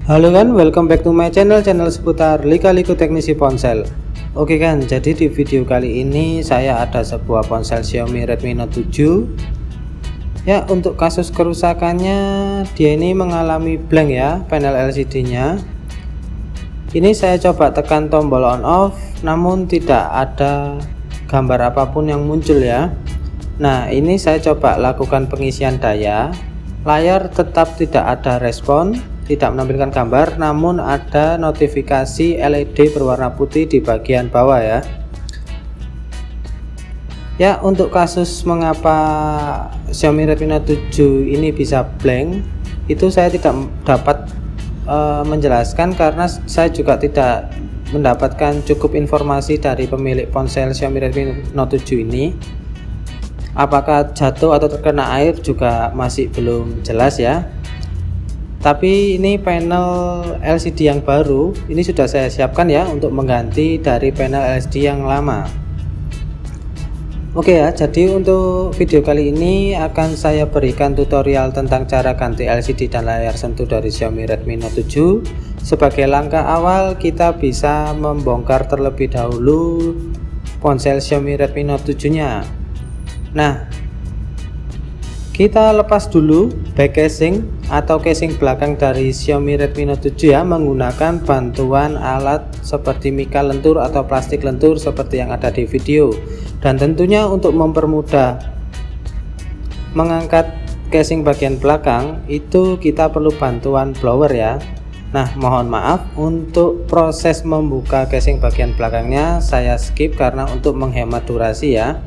Halo kan, welcome back to my channel seputar lika-liku teknisi ponsel. Oke kan, jadi di video kali ini saya ada sebuah ponsel Xiaomi Redmi Note 7. Ya, untuk kasus kerusakannya dia ini mengalami blank ya panel LCD nya. Ini saya coba tekan tombol on off, namun tidak ada gambar apapun yang muncul ya. Nah, ini saya coba lakukan pengisian daya, layar tetap tidak ada respon, tidak menampilkan gambar, namun ada notifikasi LED berwarna putih di bagian bawah ya. Ya, untuk kasus mengapa Xiaomi Redmi Note 7 ini bisa blank, itu saya tidak dapat menjelaskan karena saya juga tidak mendapatkan cukup informasi dari pemilik ponsel Xiaomi Redmi Note 7 ini. Apakah jatuh atau terkena air juga masih belum jelas ya. Tapi ini panel LCD yang baru, ini sudah saya siapkan ya untuk mengganti dari panel LCD yang lama. Oke ya, jadi untuk video kali ini akan saya berikan tutorial tentang cara ganti LCD dan layar sentuh dari Xiaomi Redmi Note 7. Sebagai langkah awal kita bisa membongkar terlebih dahulu ponsel Xiaomi Redmi Note 7 nya. Nah, kita lepas dulu back casing atau casing belakang dari Xiaomi Redmi Note 7 ya, menggunakan bantuan alat seperti mika lentur atau plastik lentur seperti yang ada di video. Dan tentunya untuk mempermudah mengangkat casing bagian belakang itu kita perlu bantuan blower ya. Nah, mohon maaf untuk proses membuka casing bagian belakangnya saya skip karena untuk menghemat durasi ya.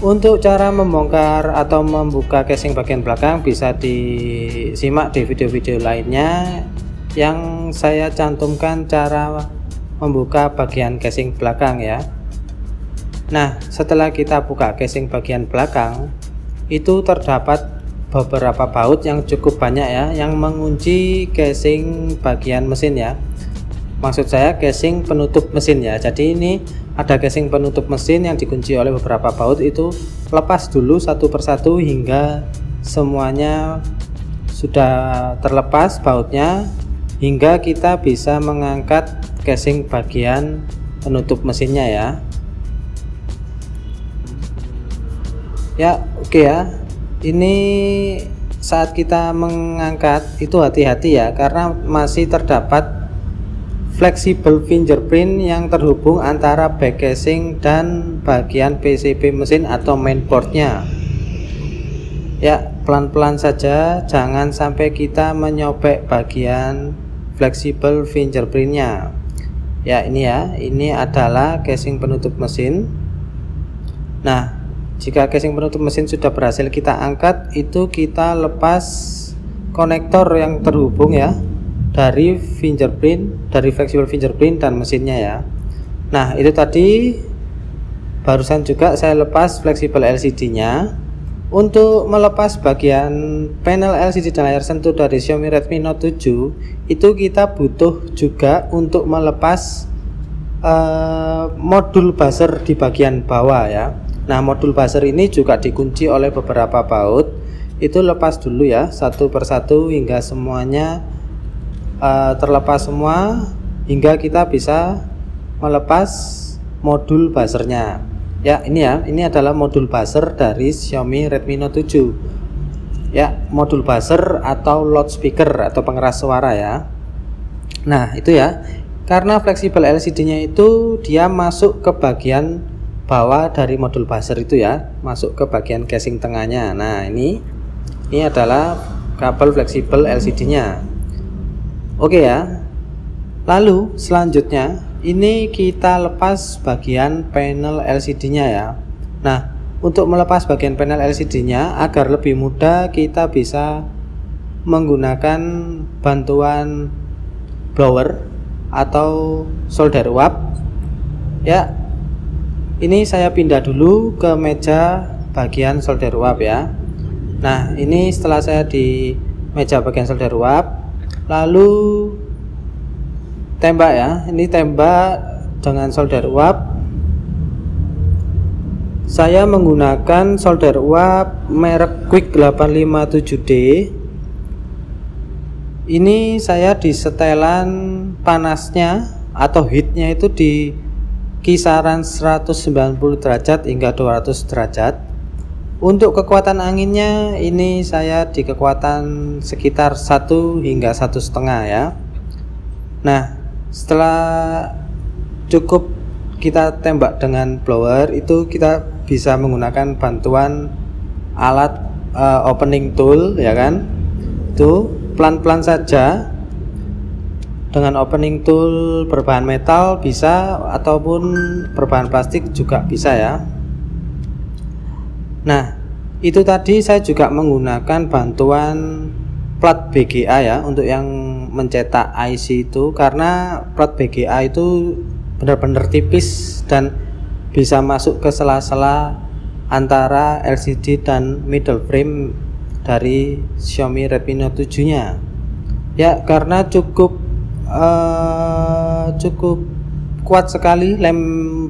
Untuk cara membongkar atau membuka casing bagian belakang bisa disimak di video-video lainnya yang saya cantumkan cara membuka bagian casing belakang ya. Nah, setelah kita buka casing bagian belakang itu terdapat beberapa baut yang cukup banyak ya yang mengunci casing bagian mesin ya. Maksud saya casing penutup mesin ya. Jadi ini ada casing penutup mesin yang dikunci oleh beberapa baut, itu lepas dulu satu persatu hingga semuanya sudah terlepas bautnya, hingga kita bisa mengangkat casing bagian penutup mesinnya ya. Ya, oke ya. Ini saat kita mengangkat itu hati-hati ya, karena masih terdapat flexible fingerprint yang terhubung antara back casing dan bagian PCB mesin atau mainboardnya. Ya, pelan-pelan saja, jangan sampai kita menyobek bagian flexible fingerprintnya. Ya, ini ya, ini adalah casing penutup mesin. Nah, jika casing penutup mesin sudah berhasil kita angkat, itu kita lepas konektor yang terhubung ya dari fingerprint, dari flexible fingerprint dan mesinnya ya. Nah, itu tadi barusan juga saya lepas flexible LCD nya. Untuk melepas bagian panel LCD dan layar sentuh dari Xiaomi Redmi Note 7 itu kita butuh juga untuk melepas modul buzzer di bagian bawah ya. Nah, modul buzzer ini juga dikunci oleh beberapa baut. Itu lepas dulu ya satu persatu hingga semuanya terlepas semua, hingga kita bisa melepas modul buzzernya ya. Ini ya, ini adalah modul buzzer dari Xiaomi Redmi Note 7 ya, modul buzzer atau loudspeaker atau pengeras suara ya. Nah, itu ya, karena flexible LCD nya itu dia masuk ke bagian bawah dari modul buzzer itu ya, masuk ke bagian casing tengahnya. Nah, ini adalah kabel flexible LCD nya. Oke ya. Lalu selanjutnya ini kita lepas bagian panel LCD nya ya. Nah, untuk melepas bagian panel LCD nya agar lebih mudah kita bisa menggunakan bantuan blower atau solder uap ya. Ini saya pindah dulu ke meja bagian solder uap ya. Nah, ini setelah saya di meja bagian solder uap, lalu tembak ya, ini tembak dengan solder uap. Saya menggunakan solder uap merek Quick 857D Ini saya di setelan panasnya atau heatnya itu di kisaran 190 derajat hingga 200 derajat. Untuk kekuatan anginnya ini saya di kekuatan sekitar 1 hingga 1,5 ya. Nah, setelah cukup kita tembak dengan blower, itu kita bisa menggunakan bantuan alat opening tool ya kan. Itu pelan-pelan saja dengan opening tool berbahan metal bisa, ataupun berbahan plastik juga bisa ya. Nah, itu tadi saya juga menggunakan bantuan plat BGA ya untuk yang mencetak IC itu, karena plat BGA itu benar-benar tipis dan bisa masuk ke sela-sela antara LCD dan middle frame dari Xiaomi Redmi Note 7 nya ya, karena cukup kuat sekali lem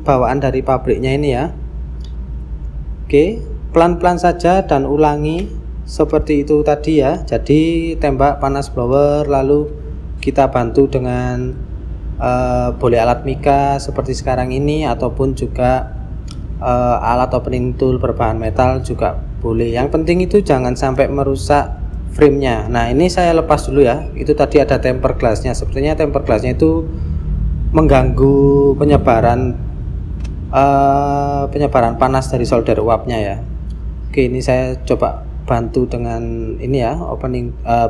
bawaan dari pabriknya ini ya. Oke, pelan-pelan saja dan ulangi seperti itu tadi ya. Jadi tembak panas blower, lalu kita bantu dengan boleh alat mika seperti sekarang ini, ataupun juga alat opening tool berbahan metal juga boleh. Yang penting itu jangan sampai merusak framenya. Nah, ini saya lepas dulu ya. Itu tadi ada temper glassnya. Sepertinya temper glassnya itu mengganggu penyebaran panas dari solder uapnya ya. Oke, ini saya coba bantu dengan ini ya,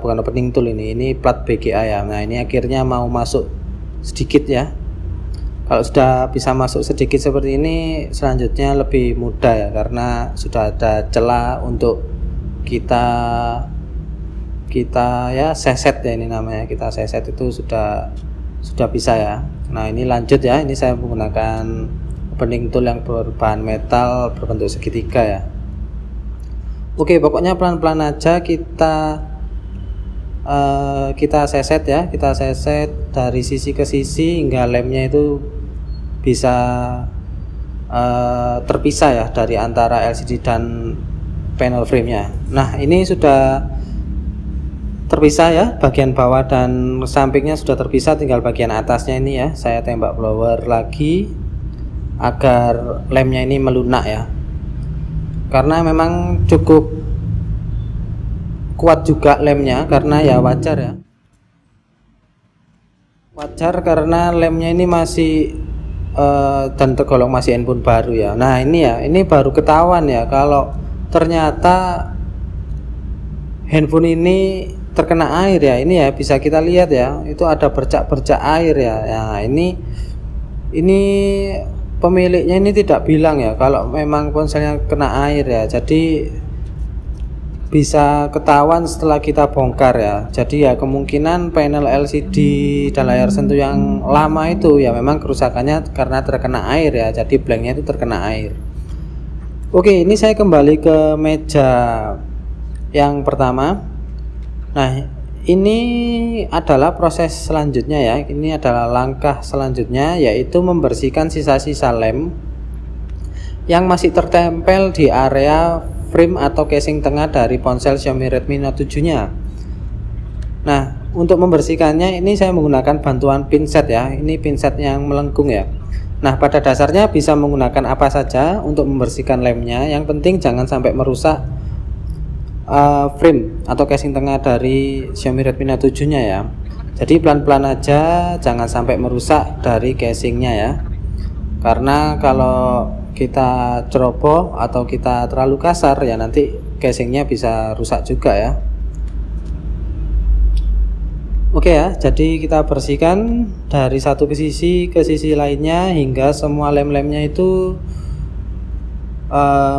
bukan opening tool, ini plat BGA ya. Nah, ini akhirnya mau masuk sedikit ya. Kalau sudah bisa masuk sedikit seperti ini, selanjutnya lebih mudah ya, karena sudah ada celah untuk kita ya seset ya, ini namanya kita seset, itu sudah bisa ya. Nah, ini lanjut ya, ini saya menggunakan opening tool yang berbahan metal berbentuk segitiga ya. Oke, pokoknya pelan-pelan aja kita seset ya, kita seset dari sisi ke sisi hingga lemnya itu bisa terpisah ya dari antara LCD dan panel framenya. Nah, ini sudah terpisah ya, bagian bawah dan sampingnya sudah terpisah, tinggal bagian atasnya ini ya. Saya tembak blower lagi agar lemnya ini melunak ya, karena memang cukup kuat juga lemnya, karena ya wajar karena lemnya ini masih dan tergolong masih handphone baru ya. Nah, ini ya, ini baru ketahuan ya kalau ternyata handphone ini terkena air ya. Ini ya bisa kita lihat ya, itu ada bercak-bercak air ya. Nah, ini pemiliknya ini tidak bilang ya kalau memang ponselnya kena air ya. Jadi bisa ketahuan setelah kita bongkar ya. Jadi ya kemungkinan panel LCD dan layar sentuh yang lama itu ya memang kerusakannya karena terkena air ya. Jadi blanknya itu terkena air. Oke, ini saya kembali ke meja yang pertama. Nah, ini adalah proses selanjutnya ya. Ini adalah langkah selanjutnya, yaitu membersihkan sisa-sisa lem yang masih tertempel di area frame atau casing tengah dari ponsel Xiaomi Redmi Note 7 nya. Nah, untuk membersihkannya ini saya menggunakan bantuan pinset ya. Ini pinset yang melengkung ya. Nah, pada dasarnya bisa menggunakan apa saja untuk membersihkan lemnya. Yang penting jangan sampai merusak frame atau casing tengah dari Xiaomi Redmi Note 7 nya ya. Jadi pelan-pelan aja, jangan sampai merusak dari casingnya ya. Karena kalau kita ceroboh atau kita terlalu kasar ya, nanti casingnya bisa rusak juga ya. Oke ya, jadi kita bersihkan dari satu ke sisi lainnya hingga semua lem-lemnya itu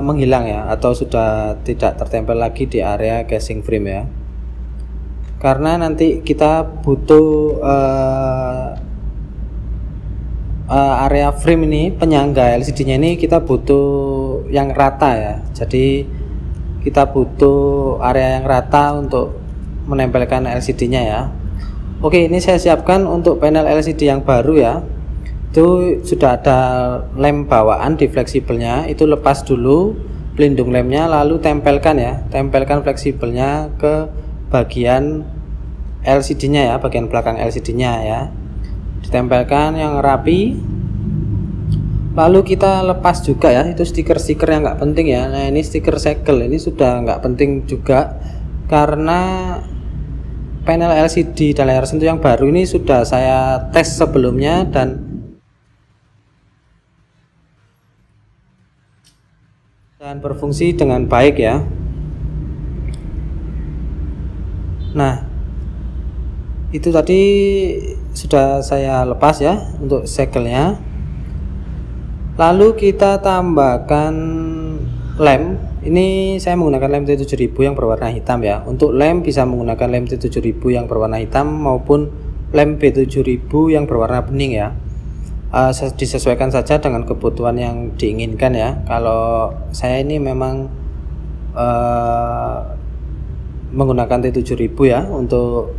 menghilang ya, atau sudah tidak tertempel lagi di area casing frame ya. Karena nanti kita butuh area frame ini, penyangga LCD-nya ini kita butuh yang rata ya. Jadi kita butuh area yang rata untuk menempelkan LCD-nya ya. Oke, ini saya siapkan untuk panel LCD yang baru ya. Itu sudah ada lem bawaan di fleksibelnya, itu lepas dulu pelindung lemnya, lalu tempelkan ya, tempelkan fleksibelnya ke bagian LCD-nya ya, bagian belakang LCD-nya ya. Ditempelkan yang rapi. Lalu kita lepas juga ya, itu stiker-stiker yang nggak penting ya. Nah ini stiker segel, ini sudah nggak penting juga karena panel LCD dan layar sentuh yang baru ini sudah saya tes sebelumnya dan berfungsi dengan baik ya. Nah itu tadi sudah saya lepas ya untuk segelnya. Lalu kita tambahkan lem. Ini saya menggunakan lem T7000 yang berwarna hitam ya. Untuk lem bisa menggunakan lem T7000 yang berwarna hitam maupun lem B7000 yang berwarna bening ya. Disesuaikan saja dengan kebutuhan yang diinginkan ya. Kalau saya ini memang menggunakan T7000 ya untuk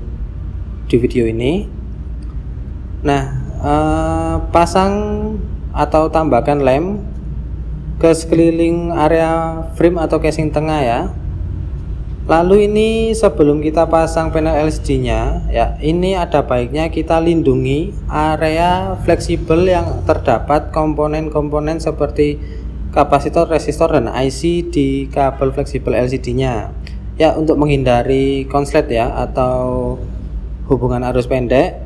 di video ini. Nah pasang atau tambahkan lem ke sekeliling area frame atau casing tengah ya. Lalu ini sebelum kita pasang panel LCD nya ya, ini ada baiknya kita lindungi area fleksibel yang terdapat komponen-komponen seperti kapasitor, resistor, dan IC di kabel fleksibel LCD nya ya, untuk menghindari konslet ya atau hubungan arus pendek.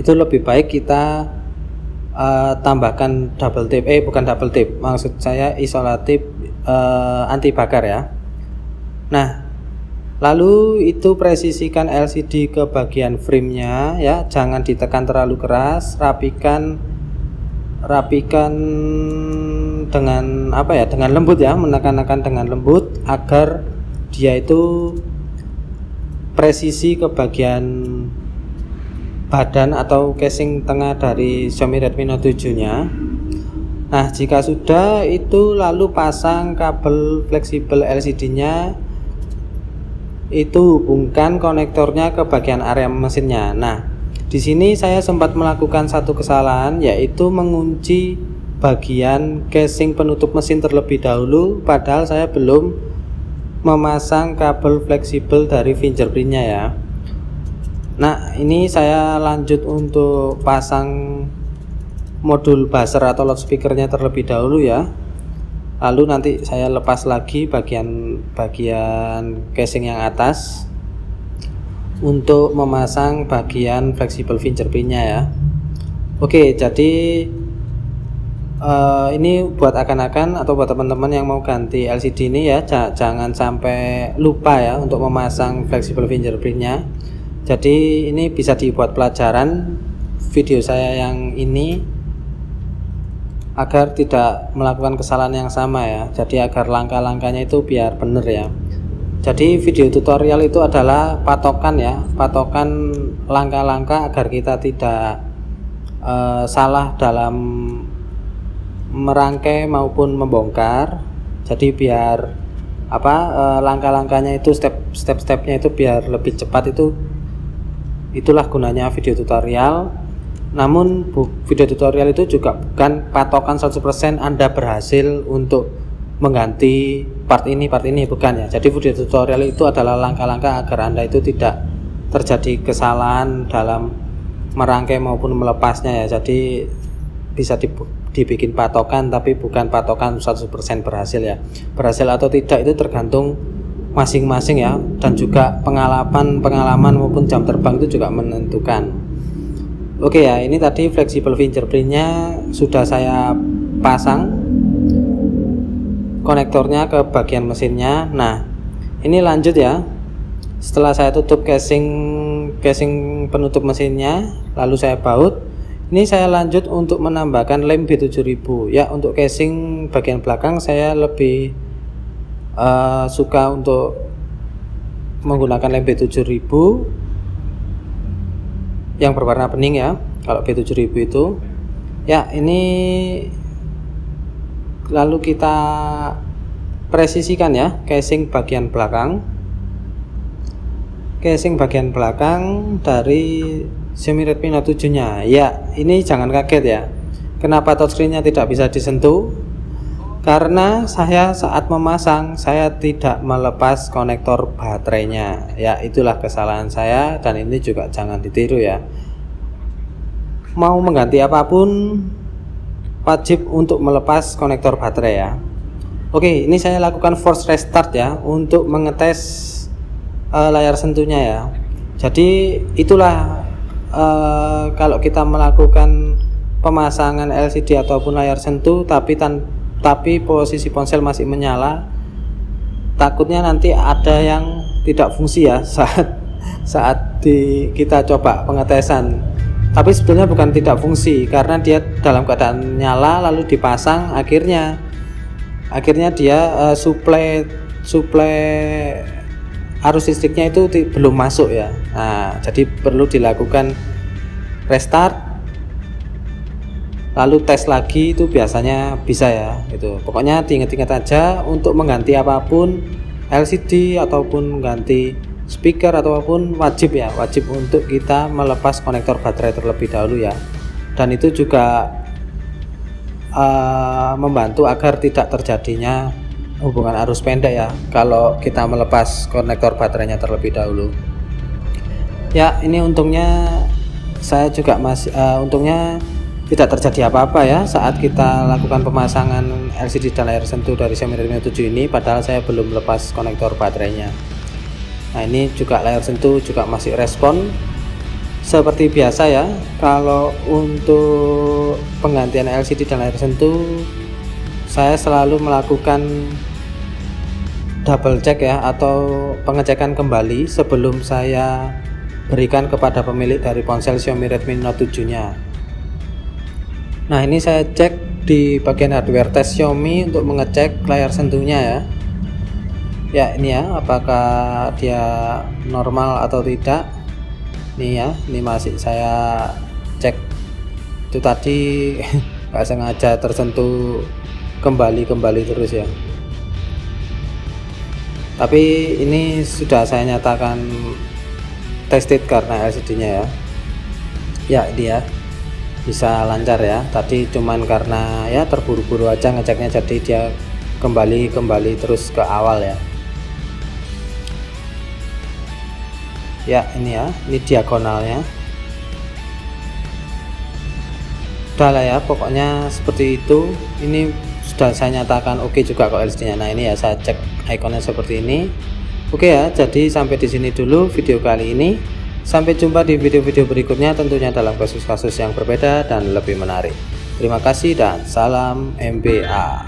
Itu lebih baik kita tambahkan double tape, bukan double tape, maksud saya isolatif anti bakar ya. Nah lalu itu presisikan LCD ke bagian framenya ya, jangan ditekan terlalu keras, rapikan dengan apa ya, dengan lembut ya, menekan-nekan dengan lembut agar dia itu presisi ke bagian badan atau casing tengah dari Xiaomi Redmi Note 7 nya. Nah jika sudah itu lalu pasang kabel fleksibel LCD nya, itu hubungkan konektornya ke bagian area mesinnya. Nah di sini saya sempat melakukan satu kesalahan, yaitu mengunci bagian casing penutup mesin terlebih dahulu, padahal saya belum memasang kabel fleksibel dari fingerprintnya ya. Nah ini saya lanjut untuk pasang modul buzzer atau loudspeakernya terlebih dahulu ya. Lalu nanti saya lepas lagi bagian casing yang atas untuk memasang bagian fleksibel fingerprintnya ya. Oke, jadi ini buat akan-akan atau buat teman-teman yang mau ganti LCD ini ya, jangan sampai lupa ya untuk memasang fleksibel fingerprintnya. Jadi ini bisa dibuat pelajaran video saya yang ini agar tidak melakukan kesalahan yang sama ya. Jadi agar langkah-langkahnya itu biar benar ya. Jadi video tutorial itu adalah patokan ya, patokan langkah-langkah agar kita tidak salah dalam merangkai maupun membongkar. Jadi biar langkah-langkahnya itu step-stepnya itu biar lebih cepat, itulah gunanya video tutorial. Namun video tutorial itu juga bukan patokan 100% Anda berhasil untuk mengganti part ini bukan ya. Jadi video tutorial itu adalah langkah-langkah agar Anda itu tidak terjadi kesalahan dalam merangkai maupun melepasnya ya. Jadi bisa dibikin patokan, tapi bukan patokan 100% berhasil ya. Berhasil atau tidak itu tergantung masing-masing ya, dan juga pengalaman maupun jam terbang itu juga menentukan. Oke ya, ini tadi fleksibel fingerprintnya sudah saya pasang konektornya ke bagian mesinnya. Nah ini lanjut ya, setelah saya tutup casing penutup mesinnya lalu saya baut, ini saya lanjut untuk menambahkan lem B7000 ya. Untuk casing bagian belakang saya lebih suka untuk menggunakan lem B7000 yang berwarna bening ya. Kalau B7000 itu ya, ini lalu kita presisikan ya casing bagian belakang dari Xiaomi Redmi Note 7 nya ya. Ini jangan kaget ya, kenapa touchscreen-nya tidak bisa disentuh. Karena saya saat memasang saya tidak melepas konektor baterainya ya, itulah kesalahan saya dan ini juga jangan ditiru ya. Mau mengganti apapun wajib untuk melepas konektor baterai ya. Oke, ini saya lakukan force restart ya untuk mengetes layar sentuhnya ya. Jadi itulah kalau kita melakukan pemasangan LCD ataupun layar sentuh tapi posisi ponsel masih menyala, takutnya nanti ada yang tidak fungsi ya saat kita coba pengetesan. Tapi sebetulnya bukan tidak fungsi, karena dia dalam keadaan nyala lalu dipasang, akhirnya dia suplai arus listriknya itu belum masuk ya. Nah, jadi perlu dilakukan restart lalu tes lagi, itu biasanya bisa ya. Itu pokoknya diingat-ingat aja, untuk mengganti apapun LCD ataupun mengganti speaker ataupun wajib untuk kita melepas konektor baterai terlebih dahulu ya. Dan itu juga membantu agar tidak terjadinya hubungan arus pendek ya kalau kita melepas konektor baterainya terlebih dahulu ya. Ini untungnya saya juga untungnya tidak terjadi apa-apa ya saat kita lakukan pemasangan LCD dan layar sentuh dari Xiaomi Redmi Note 7 ini, padahal saya belum melepas konektor baterainya. Nah, ini juga layar sentuh juga masih respon seperti biasa ya. Kalau untuk penggantian LCD dan layar sentuh saya selalu melakukan double check ya, atau pengecekan kembali sebelum saya berikan kepada pemilik dari ponsel Xiaomi Redmi Note 7 nya. Nah, ini saya cek di bagian hardware test Xiaomi untuk mengecek layar sentuhnya ya. Ya, ini ya, apakah dia normal atau tidak. Nih ya, ini masih saya cek. Itu tadi nggak sengaja tersentuh kembali terus ya. Tapi ini sudah saya nyatakan tested karena LCD-nya ya. Ya, ini ya, bisa lancar ya. Tadi cuman karena ya terburu-buru aja ngeceknya, jadi dia kembali terus ke awal ya. Ya, ini ya, ini diagonalnya. Udah lah ya, pokoknya seperti itu. Ini sudah saya nyatakan oke juga kok LCD-nya. Nah, ini ya, saya cek ikonnya seperti ini. Oke ya, jadi sampai di sini dulu video kali ini. Sampai jumpa di video-video berikutnya, tentunya dalam kasus-kasus yang berbeda dan lebih menarik. Terima kasih dan salam MBA.